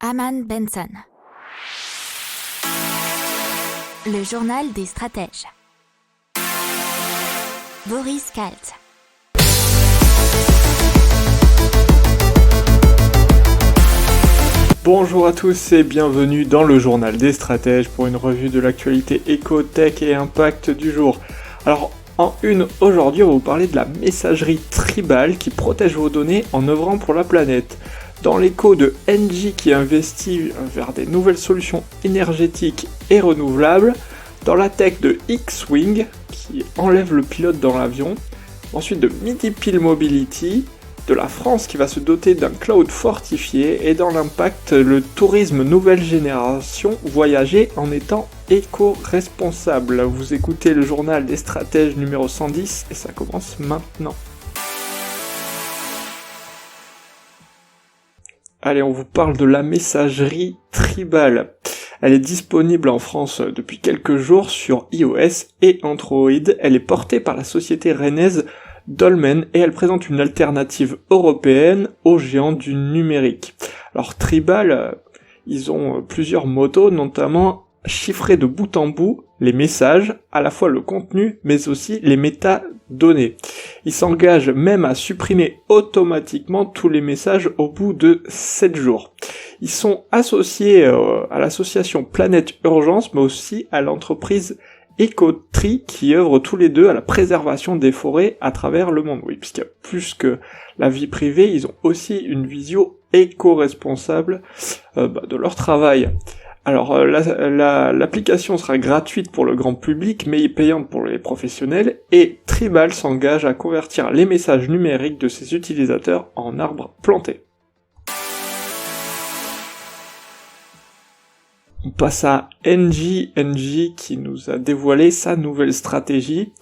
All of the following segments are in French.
Aman Benson. Le journal des stratèges. Boris Kalt. Bonjour à tous et bienvenue dans le journal des stratèges pour une revue de l'actualité éco, tech et impact du jour. Alors en une, aujourd'hui on va vous parler de la messagerie Tribal qui protège vos données en œuvrant pour la planète. Dans l'écho de Engie qui investit vers des nouvelles solutions énergétiques et renouvelables. Dans la tech de X-Wing qui enlève le pilote dans l'avion. Ensuite de Midi-Pile Mobility. De la France qui va se doter d'un cloud fortifié. Et dans l'impact, le tourisme nouvelle génération, voyager en étant éco-responsable. Vous écoutez le journal des stratèges numéro 110 et ça commence maintenant. Allez, on vous parle de la messagerie Tribal. Elle est disponible en France depuis quelques jours sur iOS et Android. Elle est portée par la société rennaise Dolmen et elle présente une alternative européenne aux géants du numérique. Alors Tribal, ils ont plusieurs motos, notamment chiffrer de bout en bout les messages, à la fois le contenu, mais aussi les métadonnées. Ils s'engagent même à supprimer automatiquement tous les messages au bout de 7 jours. Ils sont associés à l'association Planète Urgence, mais aussi à l'entreprise Ecotree, qui œuvrent tous les deux à la préservation des forêts à travers le monde. Oui, puisqu'il y a plus que la vie privée, ils ont aussi une vision éco-responsable de leur travail. Alors l'application sera gratuite pour le grand public, mais payante pour les professionnels, et Tribal s'engage à convertir les messages numériques de ses utilisateurs en arbres plantés. On passe à Engie qui nous a dévoilé sa nouvelle stratégie,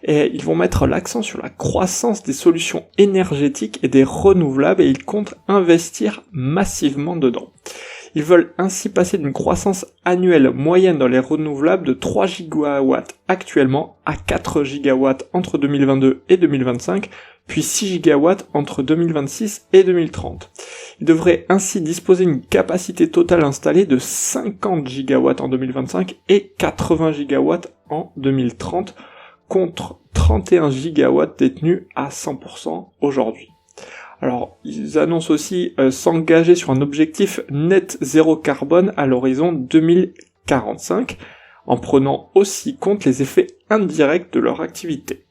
et ils vont mettre l'accent sur la croissance des solutions énergétiques et des renouvelables, et ils comptent investir massivement dedans. Ils veulent ainsi passer d'une croissance annuelle moyenne dans les renouvelables de 3 gigawatts actuellement à 4 gigawatts entre 2022 et 2025, puis 6 gigawatts entre 2026 et 2030. Ils devraient ainsi disposer d'une capacité totale installée de 50 gigawatts en 2025 et 80 gigawatts en 2030, contre 31 gigawatts détenus à 100% aujourd'hui. Alors, ils annoncent aussi s'engager sur un objectif net zéro carbone à l'horizon 2045, en prenant aussi compte les effets indirects de leur activité.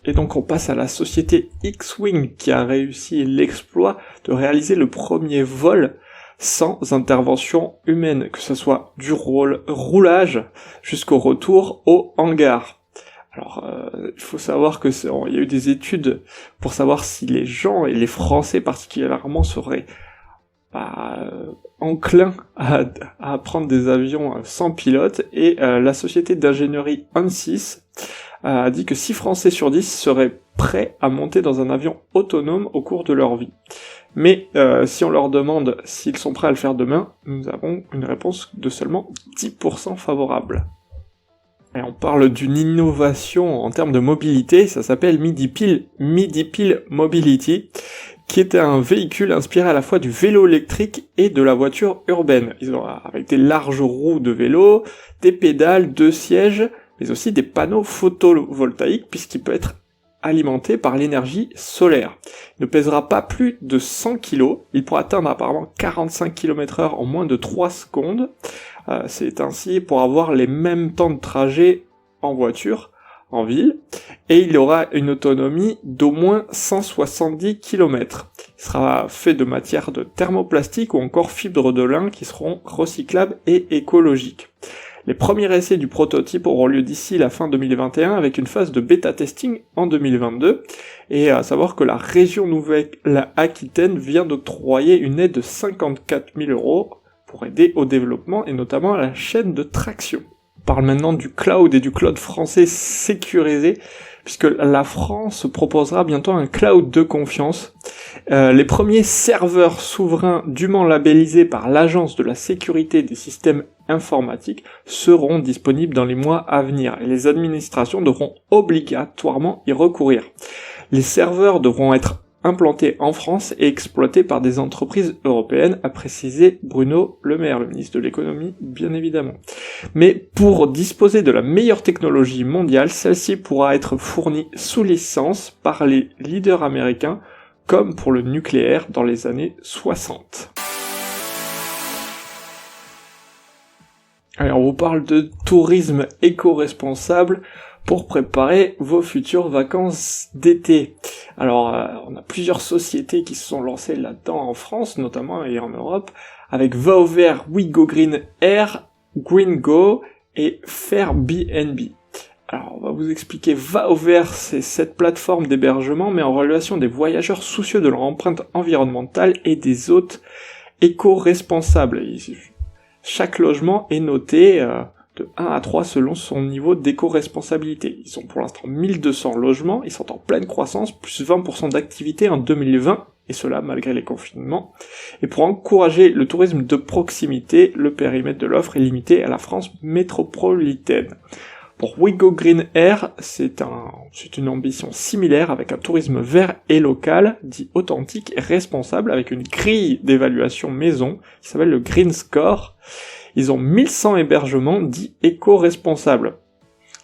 Et donc on passe à la société X-Wing qui a réussi l'exploit de réaliser le premier vol sans intervention humaine, que ce soit du roulage jusqu'au retour au hangar. Alors, il faut savoir que il y a eu des études pour savoir si les gens, et les Français particulièrement, seraient enclins à prendre des avions sans pilote, et la société d'ingénierie Ansys a dit que 6 Français sur 10 seraient prêts à monter dans un avion autonome au cours de leur vie. Mais si on leur demande s'ils sont prêts à le faire demain, nous avons une réponse de seulement 10% favorable. Et on parle d'une innovation en termes de mobilité, ça s'appelle Midi-Pile Mobility, qui est un véhicule inspiré à la fois du vélo électrique et de la voiture urbaine. Ils ont avec des larges roues de vélo, des pédales, 2 sièges, mais aussi des panneaux photovoltaïques, puisqu'il peut être alimenté par l'énergie solaire. Il ne pèsera pas plus de 100 kg, il pourra atteindre apparemment 45 km/h en moins de 3 secondes. C'est ainsi pour avoir les mêmes temps de trajet en voiture, en ville, et il aura une autonomie d'au moins 170 km. Il sera fait de matière de thermoplastique ou encore fibres de lin qui seront recyclables et écologiques. Les premiers essais du prototype auront lieu d'ici la fin 2021 avec une phase de bêta-testing en 2022, et à savoir que la région Nouvelle-Aquitaine vient d'octroyer une aide de 54 000 € pour aider au développement et notamment à la chaîne de traction. On parle maintenant du cloud et du cloud français sécurisé, puisque la France proposera bientôt un cloud de confiance. Les premiers serveurs souverains dûment labellisés par l'Agence de la sécurité des systèmes informatiques seront disponibles dans les mois à venir, et les administrations devront obligatoirement y recourir. Les serveurs devront être implantés en France et exploités par des entreprises européennes, a précisé Bruno Le Maire, le ministre de l'économie, bien évidemment. Mais pour disposer de la meilleure technologie mondiale, celle-ci pourra être fournie sous licence par les leaders américains, comme pour le nucléaire dans les années 60. Alors on vous parle de tourisme éco-responsable pour préparer vos futures vacances d'été. Alors on a plusieurs sociétés qui se sont lancées là-dedans en France notamment et en Europe, avec Va au Vert, WeGo Green Air, GreenGo et Fairbnb. Alors on va vous expliquer. Va au Vert, c'est cette plateforme d'hébergement mais en relation des voyageurs soucieux de leur empreinte environnementale et des hôtes éco-responsables. Chaque logement est noté de 1 à 3 selon son niveau d'éco-responsabilité. Ils ont pour l'instant 1200 logements, ils sont en pleine croissance, plus 20% d'activité en 2020, et cela malgré les confinements. Et pour encourager le tourisme de proximité, le périmètre de l'offre est limité à la France métropolitaine. Pour WeGo Green Air, c'est une ambition similaire avec un tourisme vert et local, dit authentique et responsable, avec une grille d'évaluation maison qui s'appelle le Green Score. Ils ont 1100 hébergements dits éco-responsables.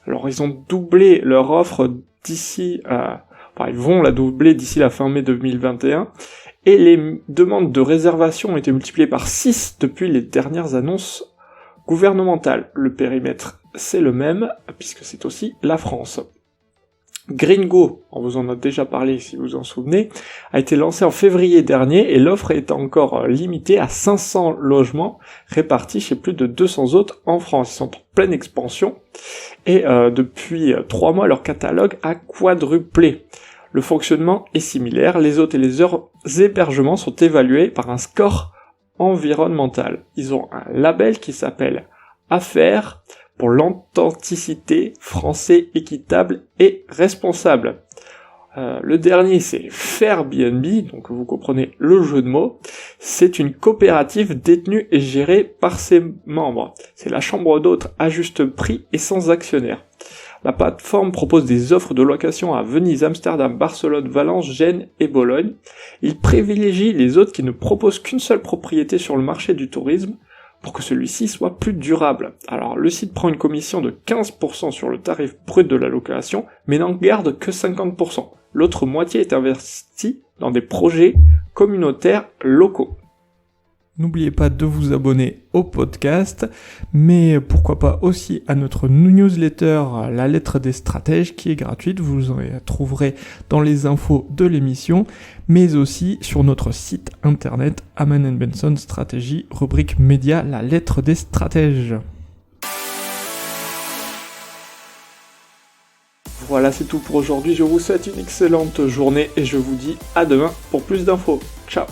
Alors ils ont doublé leur offre ils vont la doubler d'ici la fin mai 2021, et les demandes de réservation ont été multipliées par 6 depuis les dernières annonces gouvernementales. Le périmètre c'est le même, puisque c'est aussi la France. GreenGo, on vous en a déjà parlé si vous en souvenez, a été lancé en février dernier et l'offre est encore limitée à 500 logements répartis chez plus de 200 hôtes en France. Ils sont en pleine expansion et depuis 3 mois leur catalogue a quadruplé. Le fonctionnement est similaire, les hôtes et les hébergements sont évalués par un score environnemental. Ils ont un label qui s'appelle AFAIRE, pour l'authenticité, français équitable et responsable. Le dernier c'est Fairbnb, donc vous comprenez le jeu de mots, c'est une coopérative détenue et gérée par ses membres. C'est la chambre d'hôtes à juste prix et sans actionnaire. La plateforme propose des offres de location à Venise, Amsterdam, Barcelone, Valence, Gênes et Bologne. Il privilégie les hôtes qui ne proposent qu'une seule propriété sur le marché du tourisme, pour que celui-ci soit plus durable. Alors le site prend une commission de 15% sur le tarif brut de la location, mais n'en garde que 50%. L'autre moitié est investie dans des projets communautaires locaux. N'oubliez pas de vous abonner au podcast, mais pourquoi pas aussi à notre newsletter La Lettre des Stratèges qui est gratuite, vous en trouverez dans les infos de l'émission, mais aussi sur notre site internet Aman & Benson Stratégie, rubrique média La Lettre des Stratèges. Voilà, c'est tout pour aujourd'hui, je vous souhaite une excellente journée et je vous dis à demain pour plus d'infos. Ciao.